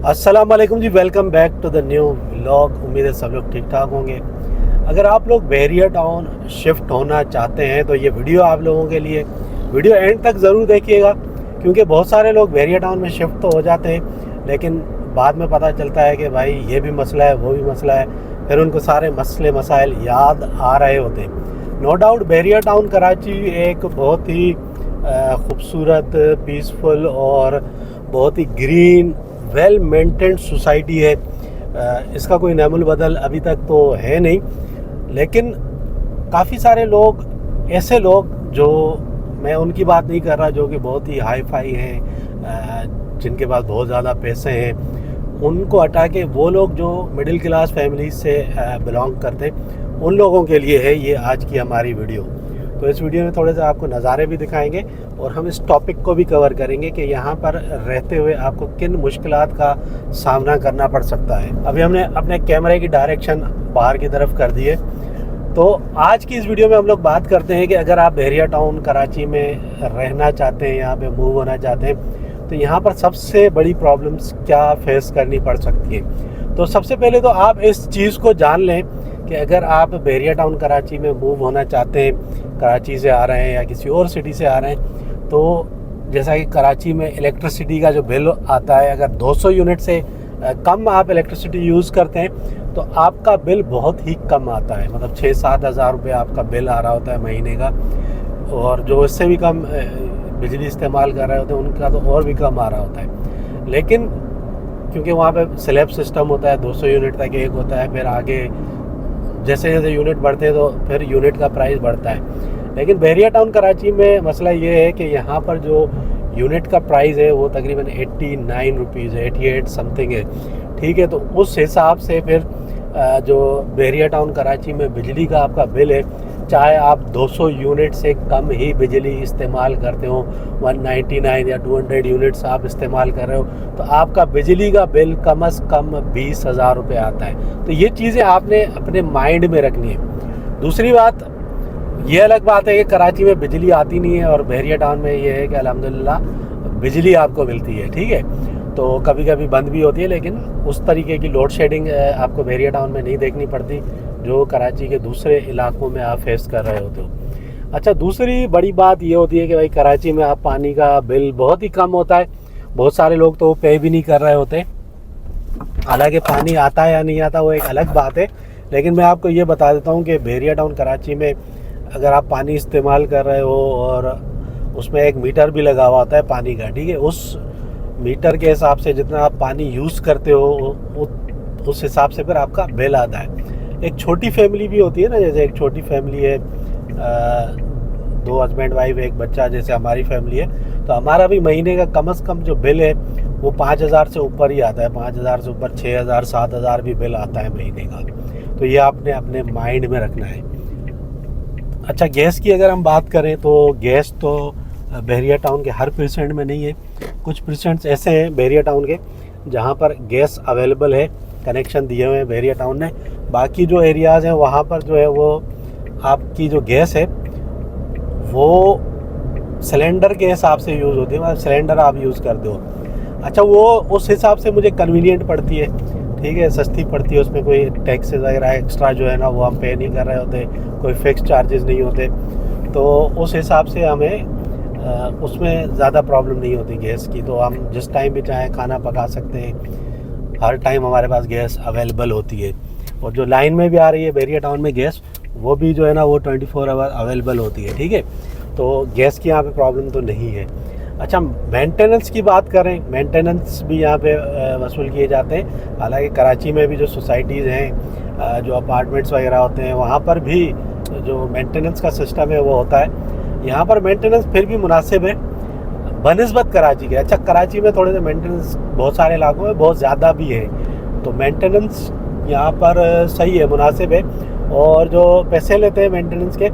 अस्सलाम वालेकुम जी, welcome back to the new vlog. उम्मीद है सब लोग ठीक ठाक होंगे। अगर आप लोग बहरिया टाउन शिफ्ट होना चाहते हैं तो ये वीडियो आप लोगों के लिए, वीडियो एंड तक ज़रूर देखिएगा, क्योंकि बहुत सारे लोग बहरिया टाउन में शिफ्ट तो हो जाते हैं लेकिन बाद में पता चलता है कि भाई ये भी मसला है, वो भी मसला है, फिर उनको सारे मसले मसाइल याद आ रहे होते हैं। नो डाउट बहरिया टाउन कराची एक बहुत ही खूबसूरत, पीसफुल और बहुत ही ग्रीन, वेल मेंटेन्ड सोसाइटी है। इसका कोई नामुल बदल अभी तक तो है नहीं, लेकिन काफ़ी सारे लोग, ऐसे लोग जो, मैं उनकी बात नहीं कर रहा जो कि बहुत ही हाई फाई हैं, जिनके पास बहुत ज़्यादा पैसे हैं, उनको हटा के वो लोग जो मिडिल क्लास फैमिली से बिलोंग करते हैं, उन लोगों के लिए है ये आज की हमारी वीडियो। तो इस वीडियो में थोड़े से आपको नज़ारे भी दिखाएंगे और हम इस टॉपिक को भी कवर करेंगे कि यहाँ पर रहते हुए आपको किन मुश्किलात का सामना करना पड़ सकता है। अभी हमने अपने कैमरे की डायरेक्शन बाहर की तरफ कर दी है। तो आज की इस वीडियो में हम लोग बात करते हैं कि अगर आप बहरिया टाउन कराची में रहना चाहते हैं, यहाँ पे मूव होना चाहते हैं, तो यहाँ पर सबसे बड़ी प्रॉब्लम्स क्या फेस करनी पड़ सकती है। तो सबसे पहले तो आप इस चीज़ को जान लें कि अगर आप बहरिया टाउन कराची में मूव होना चाहते हैं, कराची से आ रहे हैं या किसी और सिटी से आ रहे हैं, तो जैसा कि कराची में इलेक्ट्रिसिटी का जो बिल आता है, अगर 200 यूनिट से कम आप इलेक्ट्रिसिटी यूज़ करते हैं तो आपका बिल बहुत ही कम आता है। मतलब 6-7 हज़ार रुपये आपका बिल आ रहा होता है महीने का, और जो इससे भी कम बिजली इस्तेमाल कर रहे होते हैं उनका तो और भी कम आ रहा होता है। लेकिन क्योंकि वहाँ पे स्लैब सिस्टम होता है, 200 यूनिट तक एक होता है, फिर आगे जैसे जैसे यूनिट बढ़ते हैं तो फिर यूनिट का प्राइस बढ़ता है। लेकिन बहरिया टाउन कराची में मसला ये है कि यहाँ पर जो यूनिट का प्राइस है वो तकरीबन 89 रुपीज़ है, 88 समथिंग है, ठीक है। तो उस हिसाब से फिर जो बहरिया टाउन कराची में बिजली का आपका बिल है, चाहे आप 200 यूनिट से कम ही बिजली इस्तेमाल करते हो, 199 या 200 यूनिट्स आप इस्तेमाल कर रहे हो, तो आपका बिजली का बिल कम से कम 20 हज़ार रुपये आता है। तो ये चीज़ें आपने अपने माइंड में रखनी है। दूसरी बात, ये अलग बात है कि कराची में बिजली आती नहीं है और बहरिया टाउन में ये है कि अल्हम्दुलिल्लाह बिजली आपको मिलती है, ठीक है। तो कभी कभी बंद भी होती है, लेकिन उस तरीके की लोड शेडिंग आपको बहरिया टाउन में नहीं देखनी पड़ती जो कराची के दूसरे इलाकों में आप फेस कर रहे होते हो। अच्छा, दूसरी बड़ी बात ये होती है कि भाई कराची में आप पानी का बिल बहुत ही कम होता है। बहुत सारे लोग तो पे भी नहीं कर रहे होते। हालांकि पानी आता है या नहीं आता वो एक अलग बात है, लेकिन मैं आपको ये बता देता हूँ कि बहरिया टाउन कराची में अगर आप पानी इस्तेमाल कर रहे हो और उसमें एक मीटर भी लगा हुआ होता है पानी का, ठीक है, उस मीटर के हिसाब से जितना आप पानी यूज़ करते हो उस हिसाब से फिर आपका बिल आता है। एक छोटी फैमिली भी होती है ना, जैसे एक छोटी फैमिली है, 2 हस्बैंड वाइफ, एक बच्चा, जैसे हमारी फैमिली है, तो हमारा भी महीने का कम से कम जो बिल है वो 5,000 से ऊपर ही आता है। 5,000 से ऊपर 6,000 7,000 भी बिल आता है महीने का। तो ये आपने अपने माइंड में रखना है। अच्छा, गैस की अगर हम बात करें तो गैस तो बहरिया टाउन के हर परसेंट में नहीं है। कुछ परसेंट्स ऐसे हैं बहरिया टाउन के जहाँ पर गैस अवेलेबल है, कनेक्शन दिए हुए हैं बहरिया टाउन ने। बाकी जो एरियाज़ हैं वहाँ पर जो है वो आपकी जो गैस है वो सिलेंडर के हिसाब से यूज़ होती है, मतलब सिलेंडर आप यूज़ करते हो। अच्छा, वो उस हिसाब से मुझे कन्वीनियंट पड़ती है, ठीक है, सस्ती पड़ती है। उसमें कोई टैक्सेस वगैरह एक्स्ट्रा जो है ना वो हम पे नहीं कर रहे होते, कोई फिक्स चार्जेस नहीं होते, तो उस हिसाब से हमें उसमें ज़्यादा प्रॉब्लम नहीं होती गैस की। तो हम जिस टाइम भी चाहें खाना पका सकते हैं, हर टाइम हमारे पास गैस अवेलेबल होती है। और जो लाइन में भी आ रही है बहरिया टाउन में गैस, वो भी जो है ना वो 24 आवर अवेलेबल होती है, ठीक है। तो गैस की यहाँ पे प्रॉब्लम तो नहीं है। अच्छा, मेंटेनेंस की बात करें, मेंटेनेंस भी यहाँ पे वसूल किए जाते हैं। हालांकि कराची में भी जो सोसाइटीज़ हैं, जो अपार्टमेंट्स वगैरह होते हैं, वहाँ पर भी जो मेंटेनेंस का सिस्टम है वो होता है। यहाँ पर मेंटेनेंस फिर भी मुनासिब है बनिस्बत कराची के। अच्छा, कराची में थोड़े से मेंटेनेंस बहुत सारे इलाकों में बहुत ज़्यादा भी है, तो मेंटेनेंस यहाँ पर सही है, मुनासिब है। और जो पैसे लेते हैं मेंटेनेंस के,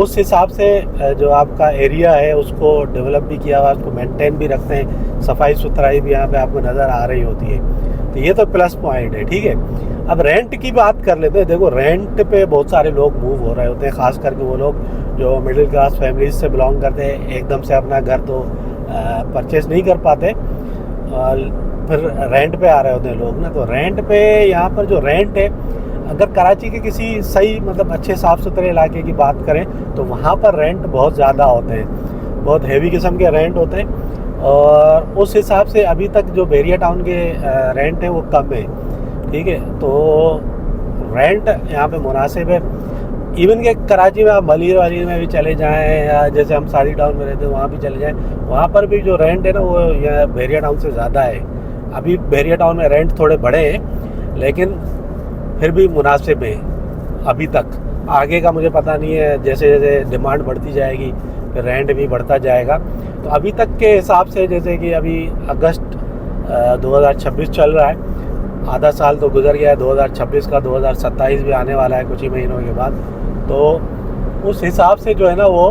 उस हिसाब से जो आपका एरिया है उसको डेवलप भी किया हुआ, उसको मेंटेन भी रखते हैं, सफाई सुथराई भी यहाँ पे आपको नज़र आ रही होती है। तो ये तो प्लस पॉइंट है, ठीक है। अब रेंट की बात कर लेते हैं। देखो, रेंट पे बहुत सारे लोग मूव हो रहे होते हैं, ख़ास करके वो लोग जो मिडिल क्लास फैमिलीज से बिलोंग करते हैं। एकदम से अपना घर तो परचेज़ नहीं कर पाते, फिर रेंट पे आ रहे होते हैं लोग ना, तो रेंट पे यहाँ पर जो रेंट है, अगर कराची के किसी सही मतलब अच्छे साफ़ सुथरे इलाके की बात करें तो वहाँ पर रेंट बहुत ज़्यादा होते हैं, बहुत हेवी किस्म के रेंट होते हैं। और उस हिसाब से अभी तक जो बहरिया टाउन के रेंट है वो कम है, ठीक है। तो रेंट यहाँ पे मुनासिब है। इवन के कराची में आप मलिर वाली में भी चले जाएं, या जैसे हम सादी टाउन में रहते हैं वहाँ भी चले जाएं, वहाँ पर भी जो रेंट है ना वो यहाँ बहरिया टाउन से ज़्यादा है। अभी बहरिया टाउन में रेंट थोड़े बड़े हैं लेकिन फिर भी मुनासिब है अभी तक। आगे का मुझे पता नहीं है, जैसे जैसे डिमांड बढ़ती जाएगी फिर रेंट भी बढ़ता जाएगा। तो अभी तक के हिसाब से जैसे कि अभी अगस्त 2026 चल रहा है, आधा साल तो गुजर गया है 2026 का, 2027 भी आने वाला है कुछ ही महीनों के बाद। तो उस हिसाब से जो है ना वो,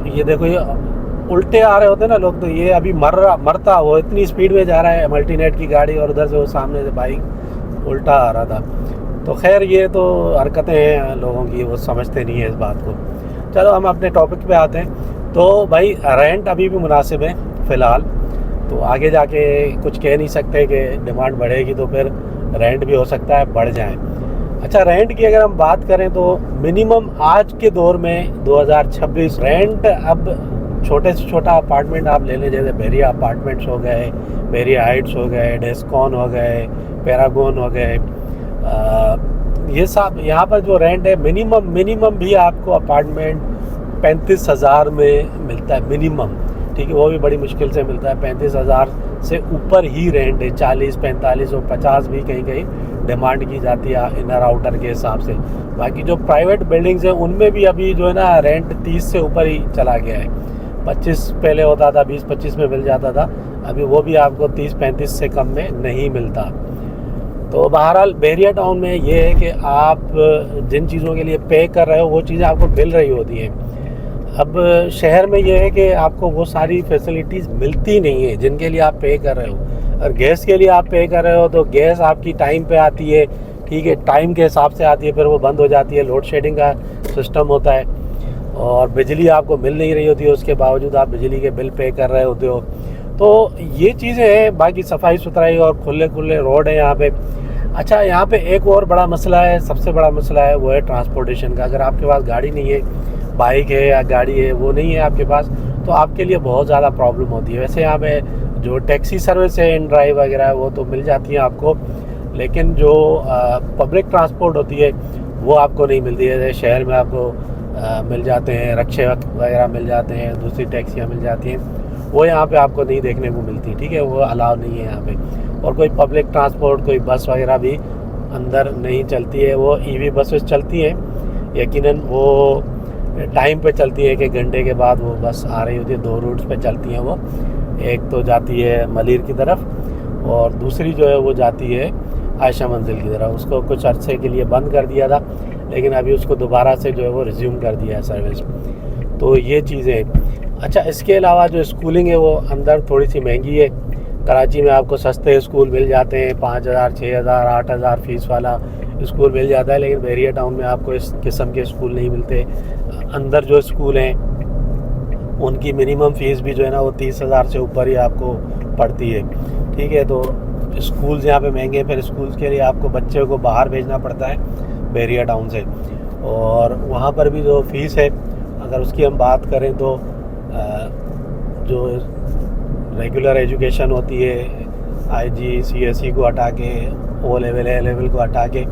ये देखो ये उल्टे आ रहे होते हैं ना लोग, तो ये अभी मरता वो इतनी स्पीड में जा रहा है मल्टीनेट की गाड़ी, और उधर से वो सामने से बाइक उल्टा आ रहा था। तो खैर ये तो हरकतें हैं लोगों की, वो समझते नहीं है इस बात को। चलो हम अपने टॉपिक पे आते हैं। तो भाई रेंट अभी भी मुनासिब है फ़िलहाल, तो आगे जाके कुछ कह नहीं सकते कि डिमांड बढ़ेगी तो फिर रेंट भी हो सकता है बढ़ जाए। अच्छा, रेंट की अगर हम बात करें तो मिनिमम आज के दौर में 2026 रेंट, अब छोटे से छोटा अपार्टमेंट आप ले लें, जैसे बहरिया अपार्टमेंट्स हो गए, बहरिया हाइट्स हो गए, डेस्कॉन हो गए, पैरागोन हो गए, ये सब यहाँ पर जो रेंट है मिनिमम भी आपको अपार्टमेंट 35,000 में मिलता है मिनिमम, ठीक है। वो भी बड़ी मुश्किल से मिलता है, 35,000 से ऊपर ही रेंट है, 40, 45 और 50 भी कहीं कहीं डिमांड की जाती है इनर आउटर के हिसाब से। बाकी जो प्राइवेट बिल्डिंग्स हैं उनमें भी अभी जो है ना रेंट 30 से ऊपर ही चला गया है। 25 पहले होता था, 20-25 में मिल जाता था, अभी वो भी आपको 30-35 से कम में नहीं मिलता। तो बहरहाल बहरिया टाउन में ये है कि आप जिन चीज़ों के लिए पे कर रहे हो वो चीज़ें आपको मिल रही होती हैं। अब शहर में ये है कि आपको वो सारी फैसिलिटीज़ मिलती नहीं है जिनके लिए आप पे कर रहे हो। और गैस के लिए आप पे कर रहे हो तो गैस आपकी टाइम पे आती है, ठीक है, टाइम के हिसाब से आती है, फिर वो बंद हो जाती है, लोड शेडिंग का सिस्टम होता है। और बिजली आपको मिल नहीं रही होती है, उसके बावजूद आप बिजली के बिल पे कर रहे होते हो। तो ये चीज़ें हैं। बाकी सफाई सुथराई और खुले रोड है यहाँ पे। अच्छा, यहाँ पे एक और बड़ा मसला है, सबसे बड़ा मसला है वो है ट्रांसपोर्टेशन का। अगर आपके पास गाड़ी नहीं है, बाइक है या गाड़ी है, वो नहीं है आपके पास, तो आपके लिए बहुत ज़्यादा प्रॉब्लम होती है। वैसे यहाँ पे जो टैक्सी सर्विस है, इन ड्राइव वगैरह, वो तो मिल जाती है आपको, लेकिन जो पब्लिक ट्रांसपोर्ट होती है वो आपको नहीं मिलती है। जैसे शहर में आपको मिल जाते हैं, रिक्शे वगैरह मिल जाते हैं, दूसरी टैक्सियाँ मिल जाती हैं, वो यहाँ पे आपको नहीं देखने को मिलती, ठीक है, वो अलाउ नहीं है यहाँ पे। और कोई पब्लिक ट्रांसपोर्ट, कोई बस वगैरह भी अंदर नहीं चलती है। वो ईवी बसेस चलती हैं, यकीनन वो टाइम पे चलती है, 1 घंटे के बाद वो बस आ रही होती है। 2 रूट्स पे चलती हैं वो, एक तो जाती है मलिर की तरफ और दूसरी जो है वो जाती है आयशा मंजिल की तरफ। उसको कुछ अरसे के लिए बंद कर दिया था, लेकिन अभी उसको दोबारा से जो है वो रिज्यूम कर दिया है सर्विस। तो ये चीज़ें। अच्छा, इसके अलावा जो स्कूलिंग है वो अंदर थोड़ी सी महंगी है। कराची में आपको सस्ते स्कूल मिल जाते हैं, 5,000, 6,000, 8,000 फीस वाला स्कूल मिल जाता है, लेकिन बहरिया टाउन में आपको इस किस्म के स्कूल नहीं मिलते। अंदर जो स्कूल हैं उनकी मिनिमम फ़ीस भी जो है ना वो 30,000 से ऊपर ही आपको पड़ती है, ठीक है। तो स्कूल्स यहाँ पे महंगे हैं, फिर स्कूल्स के लिए आपको बच्चे को बाहर भेजना पड़ता है बहरिया टाउन से, और वहाँ पर भी जो फ़ीस है अगर उसकी हम बात करें तो जो रेगुलर एजुकेशन होती है, IG CSE को हटा के, O लेवल A लेवल को हटा के,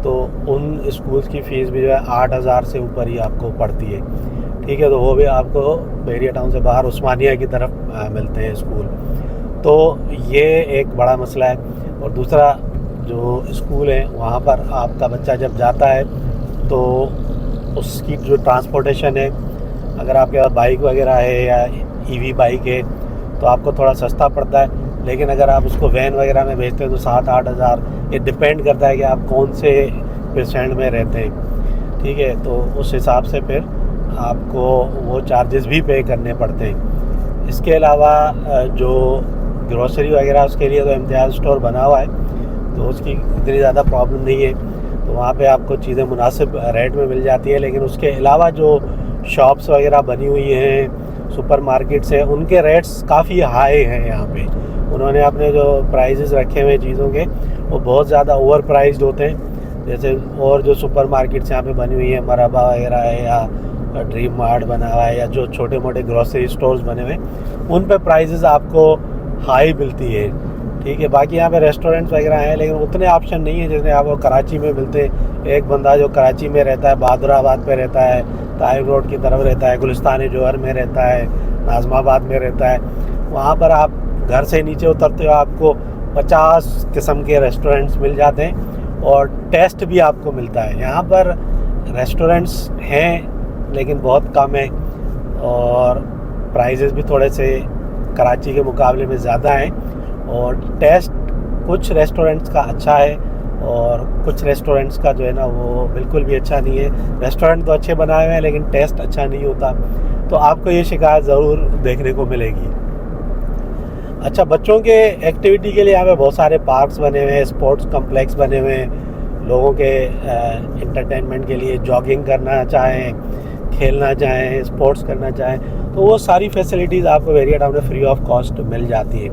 तो उन स्कूल्स की फ़ीस भी जो है 8,000 से ऊपर ही आपको पड़ती है, ठीक है। तो वो भी आपको बहरिया टाउन से बाहर उस्मानिया की तरफ मिलते हैं स्कूल। तो ये एक बड़ा मसला है। और दूसरा, जो स्कूल है वहाँ पर आपका बच्चा जब जाता है तो उसकी जो ट्रांसपोर्टेशन है, अगर आपके पास बाइक वगैरह है या EV बाइक है तो आपको थोड़ा सस्ता पड़ता है, लेकिन अगर आप उसको वैन वगैरह में भेजते हैं तो 7-8 हज़ार, ये डिपेंड करता है कि आप कौन से परसेंट में रहते हैं, ठीक है। तो उस हिसाब से फिर आपको वो चार्जेस भी पे करने पड़ते हैं। इसके अलावा जो ग्रोसरी वगैरह उसके लिए तो इम्तियाज़ स्टोर बना हुआ है, तो उसकी इतनी ज़्यादा प्रॉब्लम नहीं है, तो वहाँ पे आपको चीज़ें मुनासिब रेट में मिल जाती है। लेकिन उसके अलावा जो शॉप्स वगैरह बनी हुई हैं सुपर मार्केट्स हैं उनके रेट्स काफ़ी हाई हैं यहाँ पे। उन्होंने अपने जो प्राइजेस रखे हुए चीज़ों के वो बहुत ज़्यादा ओवर प्राइस्ड होते हैं। जैसे और जो सुपर मार्केट्स यहाँ पे बनी हुई है, मराबा वगैरह है या ड्रीम मार्ट बना हुआ है या जो छोटे मोटे ग्रॉसरी स्टोर्स बने हुए हैं, उन पे प्राइजेस आपको हाई मिलती है। ठीक है, बाकी यहाँ पे रेस्टोरेंट्स वगैरह हैं लेकिन उतने ऑप्शन नहीं है जैसे आपको कराची में मिलते हैं। एक बंदा जो कराची में रहता है, बहादुराबाद पे रहता है, ताहिर रोड की तरफ रहता है, गुलिस्तान जौहर में रहता है, नाज़माबाद में रहता है, वहाँ पर आप घर से नीचे उतरते हो आपको 50 किस्म के रेस्टोरेंट्स मिल जाते हैं और टेस्ट भी आपको मिलता है। यहाँ पर रेस्टोरेंट्स हैं लेकिन बहुत कम है और प्राइजेस भी थोड़े से कराची के मुकाबले में ज़्यादा हैं और टेस्ट कुछ रेस्टोरेंट्स का अच्छा है और कुछ रेस्टोरेंट्स का जो है ना वो बिल्कुल भी अच्छा नहीं है। रेस्टोरेंट तो अच्छे बनाए हुए हैं लेकिन टेस्ट अच्छा नहीं होता, तो आपको ये शिकायत ज़रूर देखने को मिलेगी। अच्छा, बच्चों के एक्टिविटी के लिए यहाँ पे बहुत सारे पार्क्स बने हुए हैं, स्पोर्ट्स कम्प्लेक्स बने हुए हैं। लोगों के एंटरटेनमेंट के लिए जॉगिंग करना चाहें, खेलना चाहें, स्पोर्ट्स करना चाहें तो वो सारी फैसिलिटीज़ आपको वेरिया टाउन में फ्री ऑफ कॉस्ट मिल जाती है।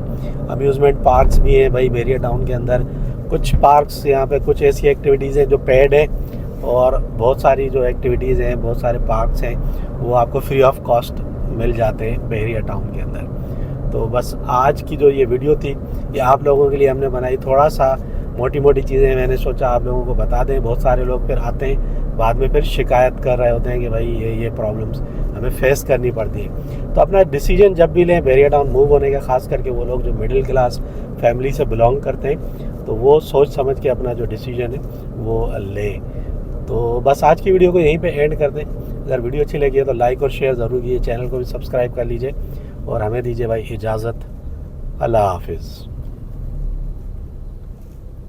अम्यूज़मेंट पार्क्स भी हैं भाई वेरिया टाउन के अंदर। कुछ पार्क्स यहाँ पे कुछ ऐसी एक्टिविटीज़ हैं जो पेड है और बहुत सारी जो एक्टिविटीज़ हैं, बहुत सारे पार्क्स हैं वो आपको फ्री ऑफ कॉस्ट मिल जाते हैं वेरिया टाउन के अंदर। तो बस आज की जो ये वीडियो थी ये आप लोगों के लिए हमने बनाई। थोड़ा सा मोटी मोटी चीज़ें मैंने सोचा आप लोगों को बता दें। बहुत सारे लोग फिर आते हैं बाद में फिर शिकायत कर रहे होते हैं कि भाई ये प्रॉब्लम्स हमें फेस करनी पड़ती है। तो अपना डिसीजन जब भी लें वेरिया टाउन मूव होने का, ख़ास करके वो लोग जो मिडिल क्लास फैमिली से बिलोंग करते हैं, तो वो सोच समझ के अपना जो डिसीजन है वो लें। तो बस आज की वीडियो को यहीं पे एंड कर दें। अगर वीडियो अच्छी लगी है तो लाइक और शेयर ज़रूर कीजिए, चैनल को भी सब्सक्राइब कर लीजिए और हमें दीजिए भाई इजाज़त। अल्लाह हाफिज़।